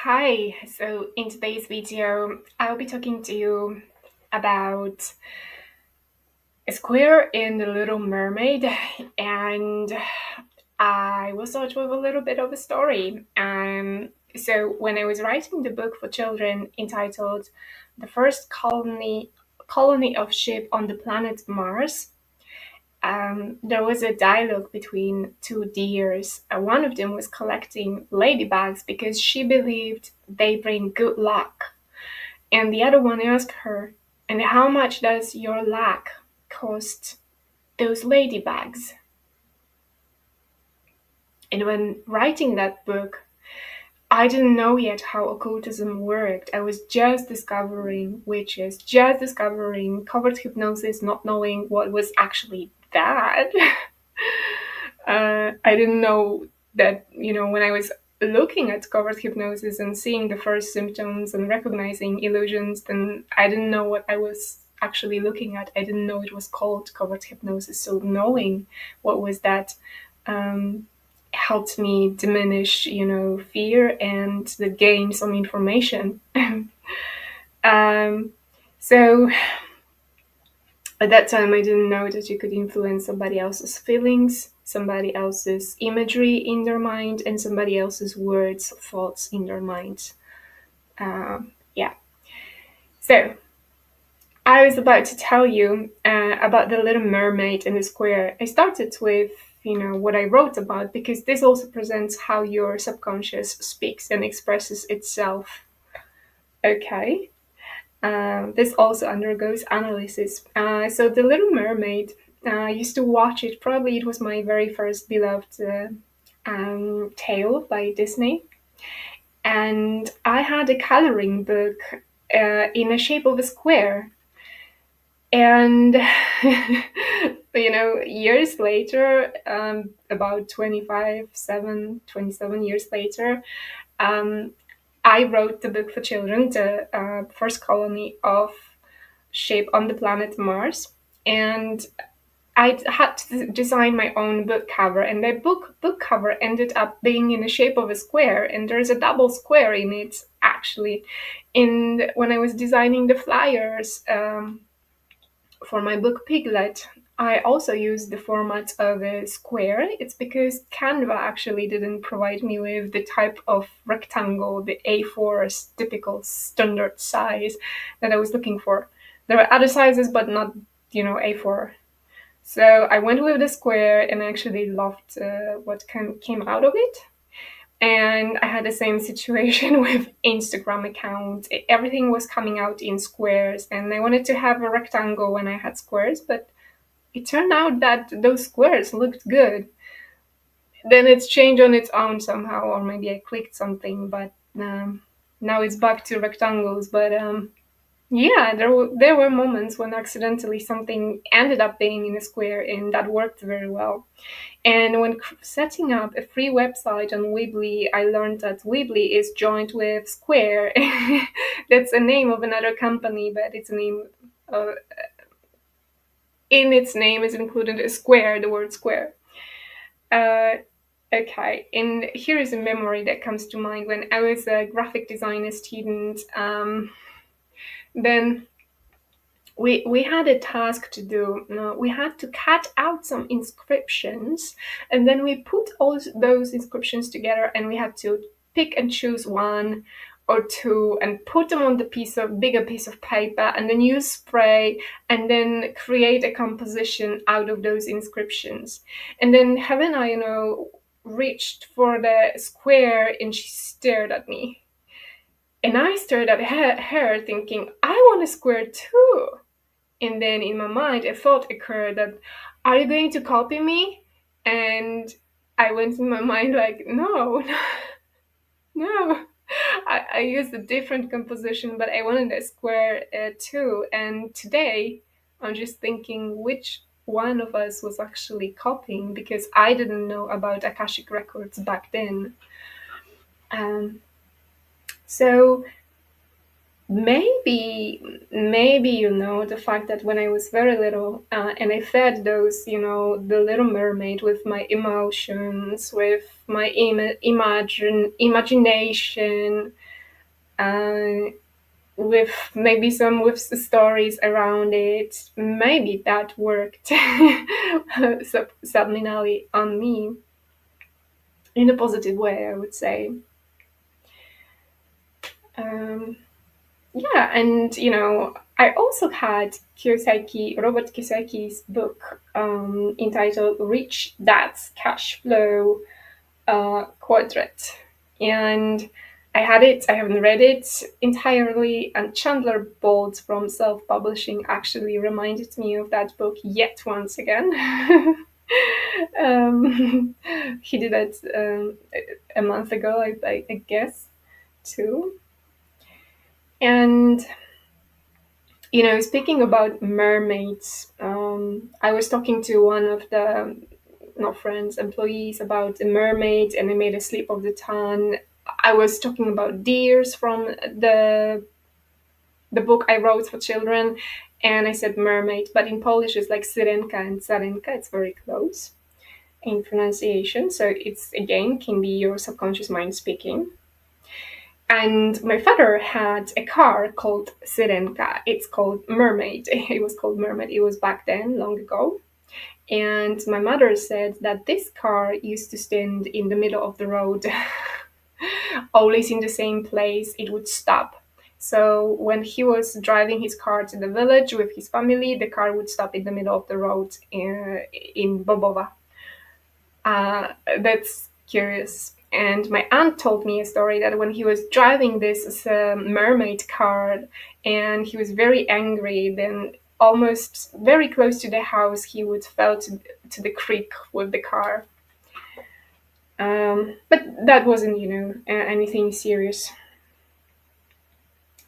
Hi, so in today's video, I'll be talking to you about a square in the Little Mermaid, and I will start with a little bit of a story. So when I was writing the book for children entitled "The First Colony of Sheep on the Planet Mars," there was a dialogue between two deers. One of them was collecting ladybugs because she believed they bring good luck. And the other one asked her, "And how much does your luck cost those ladybugs?" And when writing that book, I didn't know yet how occultism worked. I was just discovering witches, just discovering covert hypnosis, not knowing what was actually that. I didn't know that, when I was looking at covert hypnosis and seeing the first symptoms and recognizing illusions, then I didn't know what I was actually looking at. I didn't know it was called covert hypnosis. So knowing what was that helped me diminish, fear and the gain some information. um, so at that time, I didn't know that you could influence somebody else's feelings, somebody else's imagery in their mind, and somebody else's words, thoughts in their mind. Yeah. So I was about to tell you about the Little Mermaid and the square. I started with, what I wrote about because this also presents how your subconscious speaks and expresses itself. Okay. This also undergoes analysis. So the Little Mermaid, I used to watch it. Probably it was my very first beloved tale by Disney. And I had a coloring book in the shape of a square. And, years later, about 27 years later, um, I wrote the book for children, the first colony of sheep on the planet Mars. And I had to design my own book cover, and the book cover ended up being in the shape of a square, and there's a double square in it, actually. And when I was designing the flyers, for my book Piglet, I also used the format of a square. It's because Canva actually didn't provide me with the type of rectangle, the A4 typical standard size that I was looking for. There were other sizes, but not, A4. So I went with the square and I actually loved what came out of it. And I had the same situation with Instagram account. Everything was coming out in squares, and I wanted to have a rectangle when I had squares, but it turned out that those squares looked good. Then it's changed on its own somehow, or maybe I clicked something, but now it's back to rectangles. But yeah, there were moments when accidentally something ended up being in a square, and that worked very well. And when setting up a free website on Weebly, I learned that Weebly is joined with Square. That's a name of another company, but it's a name. In its name is included a square, the word square. Uh, okay, and here is a memory that comes to mind when I was a graphic designer student. Then we had a task to do. We had to cut out some inscriptions, and then we put all those inscriptions together, and we had to pick and choose one or two and put them on the bigger piece of paper, and then use spray, and then create a composition out of those inscriptions. And then Helena, reached for the square, and she stared at me. And I stared at her thinking, I want a square too. And then in my mind, a thought occurred that, are you going to copy me? And I went in my mind like, no, no. I used a different composition, but I wanted a square too. And today, I'm just thinking which one of us was actually copying, because I didn't know about Akashic records back then. Um, so maybe the fact that when I was very little, and I fed those, the Little Mermaid with my emotions, with my imagination, uh, with maybe some with stories around it. Maybe that worked subliminally on me in a positive way, I would say. Um, yeah, and I also had Robert Kiyosaki's book entitled "Rich Dad's Cash Flow Quadrant," and I haven't read it entirely, and Chandler Bolt from Self Publishing actually reminded me of that book yet once again. um, he did it a month ago, I guess, too. And speaking about mermaids, I was talking to one of the not friends, employees about a mermaid, and I made a slip of the tongue. I was talking about deers from the book I wrote for children, and I said mermaid, but in Polish it's like syrenka and sarenka. It's very close in pronunciation, so it's again can be your subconscious mind speaking. And my father had a car called Syrenka. It's called Mermaid. It was called Mermaid. It was back then, long ago. And my mother said that this car used to stand in the middle of the road, always in the same place. It would stop. So when he was driving his car to the village with his family, the car would stop in the middle of the road in Bobowa. That's curious. And my aunt told me a story that when he was driving this mermaid car and he was very angry, then almost very close to the house, he would fell to the creek with the car. But that wasn't, anything serious.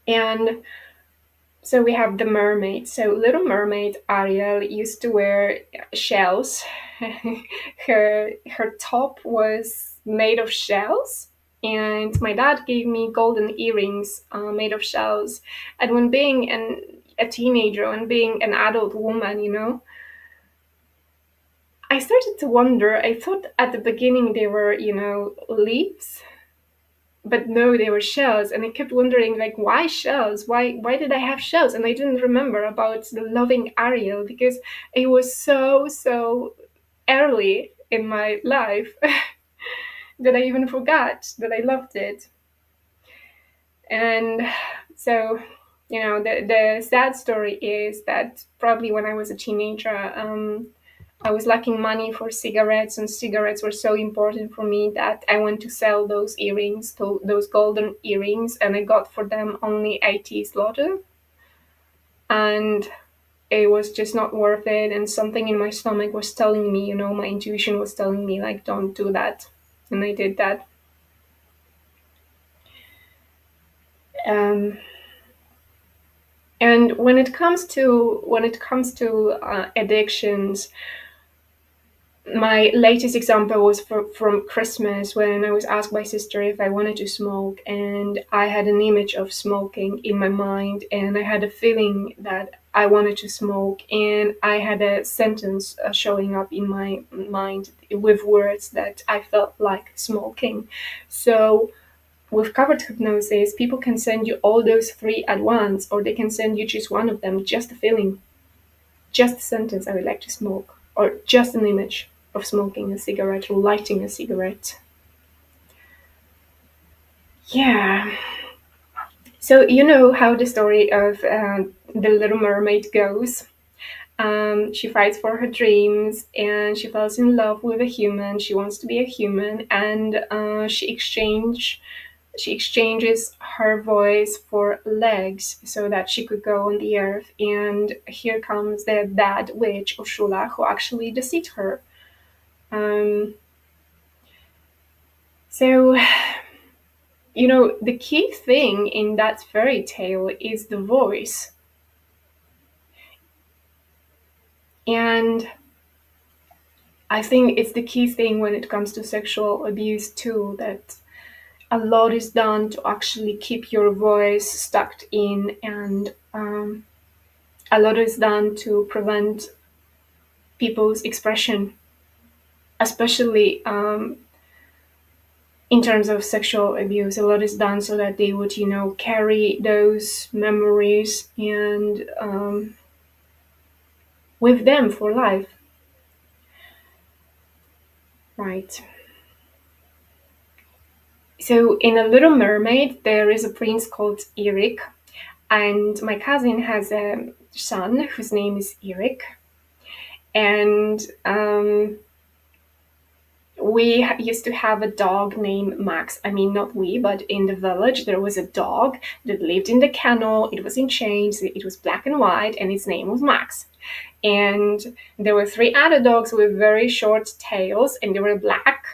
And so we have the mermaid. So Little Mermaid Ariel used to wear shells. Her top was made of shells, and my dad gave me golden earrings made of shells. And when being a teenager and being an adult woman, I started to wonder. I thought at the beginning they were, leaves, but no, they were shells, and I kept wondering, like, why shells? Why did I have shells? And I didn't remember about the loving Ariel because it was so early in my life that I even forgot that I loved it. And so, the sad story is that probably when I was a teenager, I was lacking money for cigarettes, and cigarettes were so important for me that I went to sell those earrings, those golden earrings, and I got for them only 80 zloty. And it was just not worth it. And something in my stomach was telling me, my intuition was telling me, like, don't do that. And I did that. Um, and when it comes to addictions, my latest example was from Christmas when I was asked by sister if I wanted to smoke, and I had an image of smoking in my mind, and I had a feeling that I wanted to smoke, and I had a sentence showing up in my mind with words that I felt like smoking. So with covered hypnosis, people can send you all those three at once, or they can send you just one of them, just a feeling, just a sentence, I would like to smoke, or just an image of smoking a cigarette or lighting a cigarette. Yeah. So you know how the story of the Little Mermaid goes. She fights for her dreams, and she falls in love with a human. She wants to be a human, and she exchanges her voice for legs so that she could go on the earth. And here comes the bad witch Ursula, who actually deceived her. Um, so, the key thing in that fairy tale is the voice. And I think it's the key thing when it comes to sexual abuse, too, that a lot is done to actually keep your voice stuck in, and a lot is done to prevent people's expression, especially in terms of sexual abuse. A lot is done so that they would, carry those memories and with them for life. Right. So in A Little Mermaid, there is a prince called Eric, and my cousin has a son whose name is Eric, and we used to have a dog named Max. I mean, not we, but in the village there was a dog that lived in the kennel. It was in chains. It was black and white, and its name was Max. And there were three other dogs with very short tails, and they were black.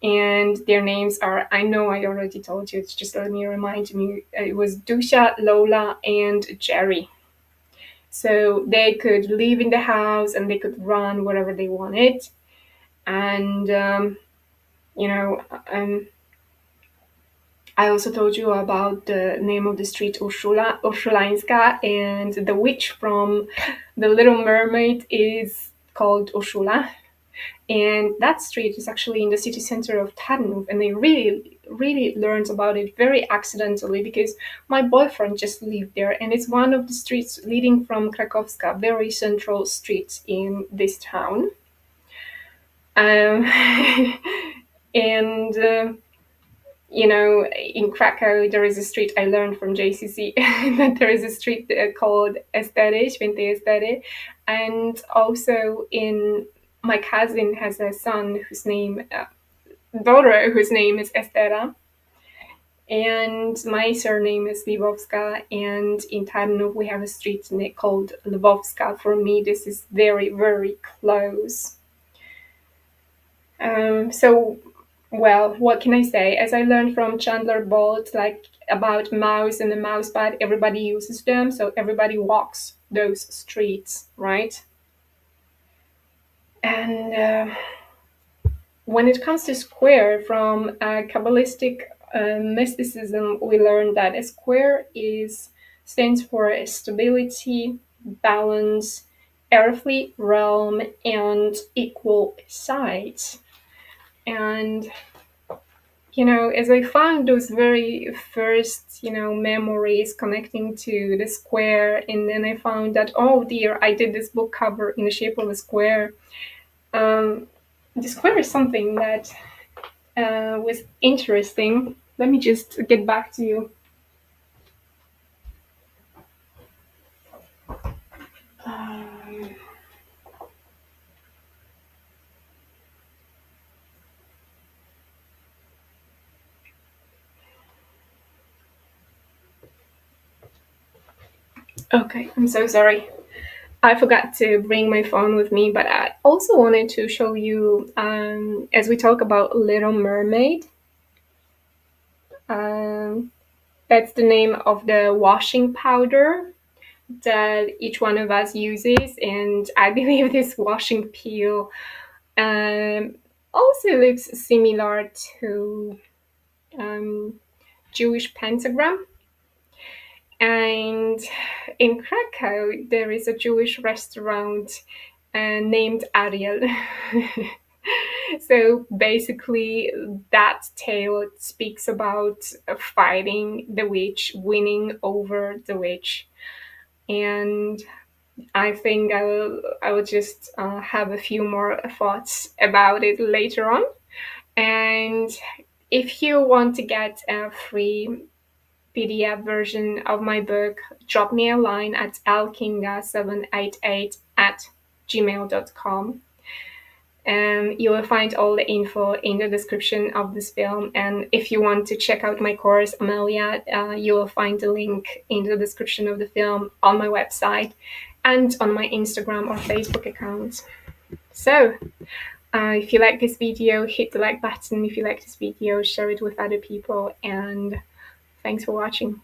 And their names are, I know I already told you, it's just let me remind me. It was Dusha, Lola, and Jerry. So they could live in the house and they could run wherever they wanted. And you know, I also told you about the name of the street, Urszulańska, and the witch from The Little Mermaid is called Urszula. And that street is actually in the city center of Tarnów, and I really, really learned about it very accidentally because my boyfriend just lived there, and it's one of the streets leading from Krakowska, very central streets in this town. Um, and in Krakow, there is a street I learned from JCC that there is a street called Estery, Świętej Estery. And also in my cousin has a son daughter whose name is Estera. And my surname is Lvovska. And in Tarnów, we have a street called Lvovska. For me, this is very, very close. So, well, what can I say? As I learned from Chandler Bolt, like about mouse and the mouse pad, everybody uses them, so everybody walks those streets, right? And when it comes to square, from Kabbalistic mysticism, we learned that a square stands for stability, balance, earthly realm, and equal sides. And as I found those very first, memories connecting to the square, and then I found that, oh dear, I did this book cover in the shape of a square. The square is something that was interesting. Let me just get back to you. Okay, I'm so sorry. I forgot to bring my phone with me, but I also wanted to show you, as we talk about Little Mermaid, that's the name of the washing powder that each one of us uses, and I believe this washing peel also looks similar to Jewish pentagram. And in Krakow, there is a Jewish restaurant named Ariel. So basically, that tale speaks about fighting the witch, winning over the witch. And I think I will just have a few more thoughts about it later on. And if you want to get a free PDF version of my book, drop me a line at alkinga788@gmail.com. And you will find all the info in the description of this film. And if you want to check out my course, Amelia, you will find the link in the description of the film on my website and on my Instagram or Facebook account. So, if you like this video, hit the like button. If you like this video, share it with other people. And thanks for watching.